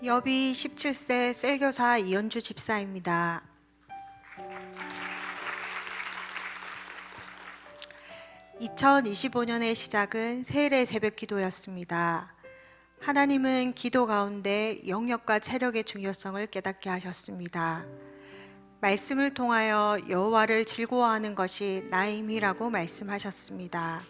여비 17세 셀교사 이연주 집사입니다. (2025년의) 시작은 세일의 새벽 기도였습니다. 하나님은 기도 가운데 영역과 체력의 중요성을 깨닫게 하셨습니다. 말씀을 통하여 여호와를 즐거워하는 것이 나의 힘이라고 말씀하셨습니다.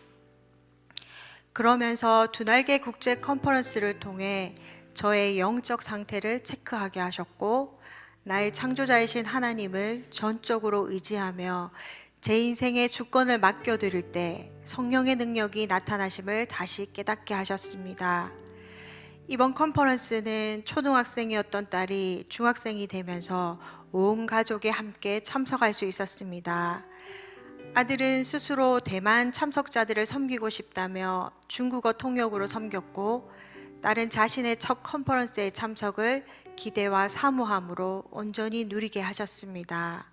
그러면서 두날개 국제 컨퍼런스를 통해 저의 영적 상태를 체크하게 하셨고, 나의 창조자이신 하나님을 전적으로 의지하며 제 인생의 주권을 맡겨드릴 때 성령의 능력이 나타나심을 다시 깨닫게 하셨습니다. 이번 컨퍼런스는 초등학생이었던 딸이 중학생이 되면서 온 가족이 함께 참석할 수 있었습니다. 아들은 스스로 대만 참석자들을 섬기고 싶다며 중국어 통역으로 섬겼고, 딸은 자신의 첫 컨퍼런스의 참석을 기대와 사모함으로 온전히 누리게 하셨습니다.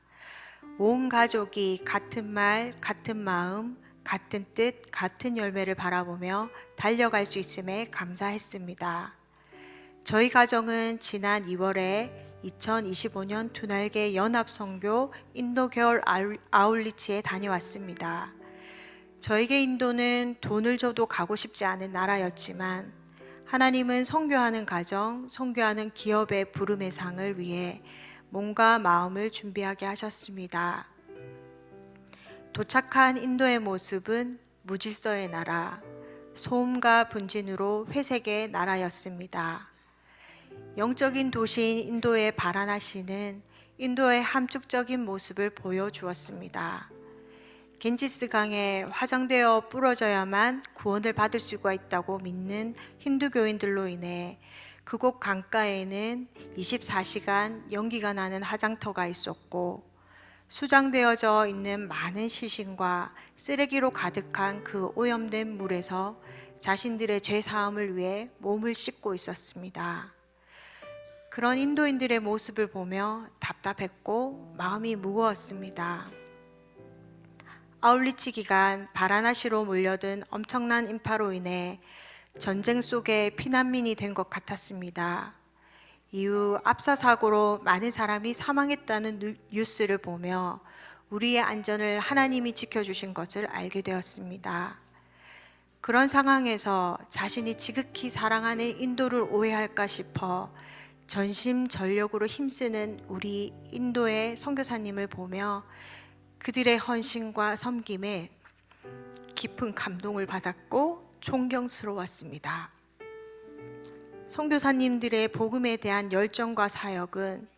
온 가족이 같은 말, 같은 마음, 같은 뜻, 같은 열매를 바라보며 달려갈 수 있음에 감사했습니다. 저희 가정은 지난 2월에 2025년 두날개 연합선교 인도 겨울 아울리치에 다녀왔습니다. 저에게 인도는 돈을 줘도 가고 싶지 않은 나라였지만, 하나님은 선교하는 가정, 선교하는 기업의 부름의 상을 위해 몸과 마음을 준비하게 하셨습니다. 도착한 인도의 모습은 무질서의 나라, 소음과 분진으로 회색의 나라였습니다. 영적인 도시인 인도의 바라나시는 인도의 함축적인 모습을 보여주었습니다. 겐지스 강에 화장되어 부러져야만 구원을 받을 수가 있다고 믿는 힌두교인들로 인해 그곳 강가에는 24시간 연기가 나는 화장터가 있었고, 수장되어져 있는 많은 시신과 쓰레기로 가득한 그 오염된 물에서 자신들의 죄 사함을 위해 몸을 씻고 있었습니다. 그런 인도인들의 모습을 보며 답답했고 마음이 무거웠습니다. 아울리치 기간 바라나시로 몰려든 엄청난 인파로 인해 전쟁 속에 피난민이 된 것 같았습니다. 이후 압사 사고로 많은 사람이 사망했다는 뉴스를 보며 우리의 안전을 하나님이 지켜주신 것을 알게 되었습니다. 그런 상황에서 자신이 지극히 사랑하는 인도를 오해할까 싶어 전심전력으로 힘쓰는 우리 인도의 선교사님을 보며 그들의 헌신과 섬김에 깊은 감동을 받았고 존경스러웠습니다. 선교사님들의 복음에 대한 열정과 사역은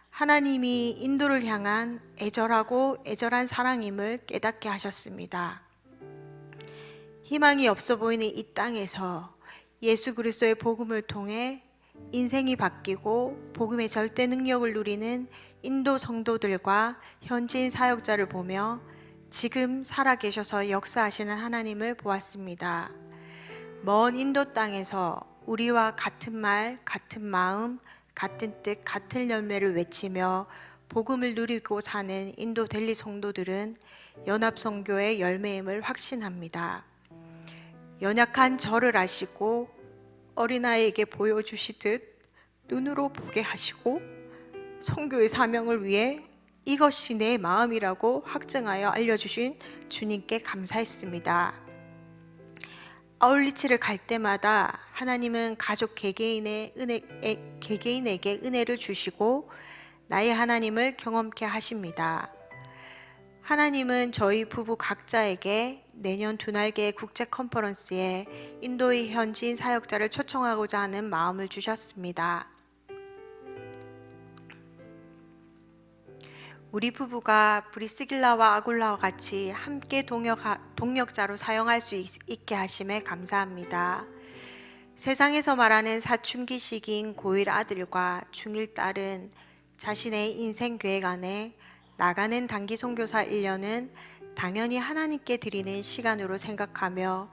하나님이 인도를 향한 애절하고 애절한 사랑임을 깨닫게 하셨습니다. 희망이 없어 보이는 이 땅에서 예수 그리스도의 복음을 통해 인생이 바뀌고 복음의 절대 능력을 누리는 인도 성도들과 현지인 사역자를 보며 지금 살아계셔서 역사하시는 하나님을 보았습니다. 먼 인도 땅에서 우리와 같은 말, 같은 마음, 같은 뜻, 같은 열매를 외치며 복음을 누리고 사는 인도 델리 성도들은 연합선교의 열매임을 확신합니다. 연약한 저를 아시고 어린아이에게 보여주시듯 눈으로 보게 하시고 선교의 사명을 위해 이것이 내 마음이라고 확증하여 알려주신 주님께 감사했습니다. 아울리치를 갈 때마다 하나님은 가족 개개인에게 은혜를 주시고 나의 하나님을 경험케 하십니다. 하나님은 저희 부부 각자에게 내년 두날개 국제 컨퍼런스에 인도의 현지인 사역자를 초청하고자 하는 마음을 주셨습니다. 우리 부부가 브리스길라와 아굴라와 같이 함께 동역자로 사용할 수 있게 하심에 감사합니다. 세상에서 말하는 사춘기 시기인 고1 아들과 중1 딸은 자신의 인생 계획 안에 나가는 단기 선교사 1년은 당연히 하나님께 드리는 시간으로 생각하며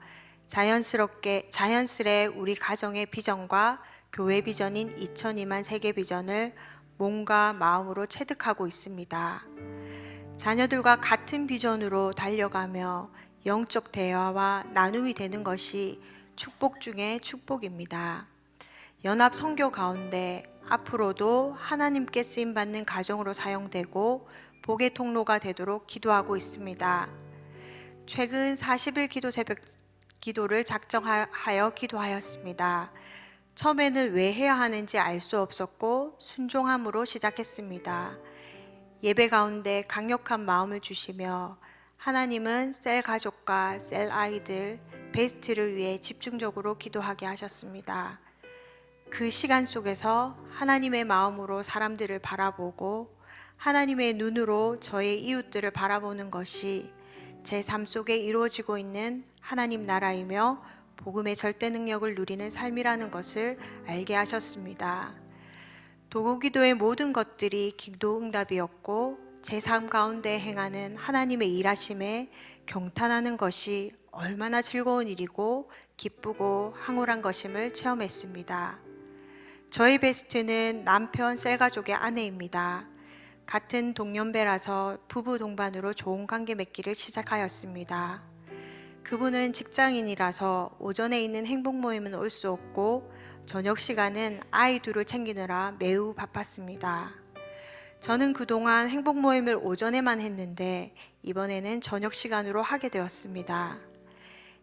자연스레 우리 가정의 비전과 교회 비전인 2002만 세계 비전을 몸과 마음으로 체득하고 있습니다. 자녀들과 같은 비전으로 달려가며 영적 대화와 나눔이 되는 것이 축복 중에 축복입니다. 연합 선교 가운데 앞으로도 하나님께 쓰임 받는 가정으로 사용되고 복의 통로가 되도록 기도하고 있습니다. 최근 40일 기도 새벽 기도를 작정하여 기도하였습니다. 처음에는 왜 해야 하는지 알 수 없었고 순종함으로 시작했습니다. 예배 가운데 강력한 마음을 주시며 하나님은 셀 가족과 셀 아이들, 베스트를 위해 집중적으로 기도하게 하셨습니다. 그 시간 속에서 하나님의 마음으로 사람들을 바라보고 하나님의 눈으로 저의 이웃들을 바라보는 것이 제 삶 속에 이루어지고 있는 하나님 나라이며 복음의 절대 능력을 누리는 삶이라는 것을 알게 하셨습니다. 도구기도의 모든 것들이 기도 응답이었고 제 삶 가운데 행하는 하나님의 일하심에 경탄하는 것이 얼마나 즐거운 일이고 기쁘고 황홀한 것임을 체험했습니다. 저희 베스트는 남편 셀가족의 아내입니다. 같은 동년배라서 부부 동반으로 좋은 관계 맺기를 시작하였습니다. 그분은 직장인이라서 오전에 있는 행복 모임은 올 수 없고 저녁 시간은 아이 둘을 챙기느라 매우 바빴습니다. 저는 그동안 행복 모임을 오전에만 했는데 이번에는 저녁 시간으로 하게 되었습니다.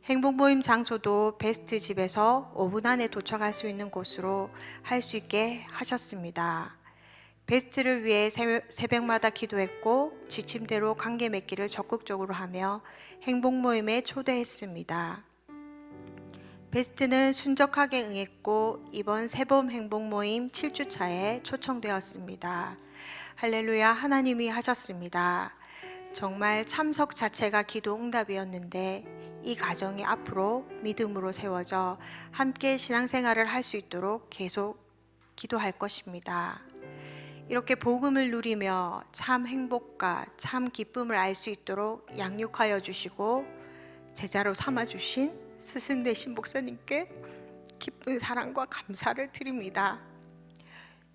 행복 모임 장소도 베스트 집에서 5분 안에 도착할 수 있는 곳으로 할 수 있게 하셨습니다. 베스트를 위해 새벽마다 기도했고 지침대로 관계 맺기를 적극적으로 하며 행복 모임에 초대했습니다. 베스트는 순적하게 응했고 이번 새봄 행복 모임 7주차에 초청되었습니다. 할렐루야, 하나님이 하셨습니다. 정말 참석 자체가 기도 응답이었는데 이 가정이 앞으로 믿음으로 세워져 함께 신앙생활을 할 수 있도록 계속 기도할 것입니다. 이렇게 복음을 누리며 참 행복과 참 기쁨을 알 수 있도록 양육하여 주시고 제자로 삼아 주신 스승 되신 목사님께 기쁜 사랑과 감사를 드립니다.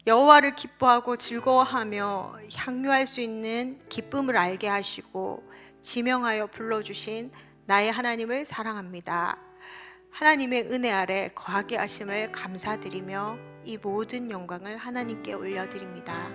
여호와를 기뻐하고 즐거워하며 향유할 수 있는 기쁨을 알게 하시고 지명하여 불러주신 나의 하나님을 사랑합니다. 하나님의 은혜 아래 거하게 하심을 감사드리며 이 모든 영광을 하나님께 올려드립니다.